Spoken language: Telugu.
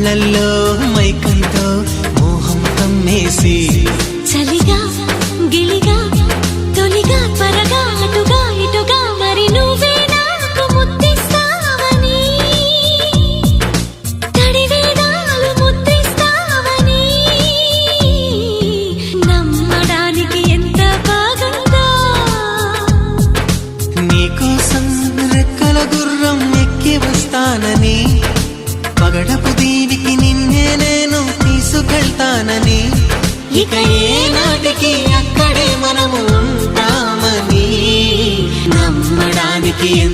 కళ్ళల్లో మైకంతో మోహం కమ్మేసి చలిగా గిలిగా తొలిగా త్వరగా అటుగా ఇటుగా మరి నువ్వే నాకు ముద్దిస్తావని తడివేదాలు ముద్దిస్తావని నమ్మడానికి ఎంత బాగుందో నీకోసం రెక్కల గుర్రం ఎక్కి వస్తానని పగడపు దీనికి నిన్నే నేను తీసుకెళ్తానని ఇక ఏ నాటికి అక్కడే మనము ఉంటామని నమ్మడానికి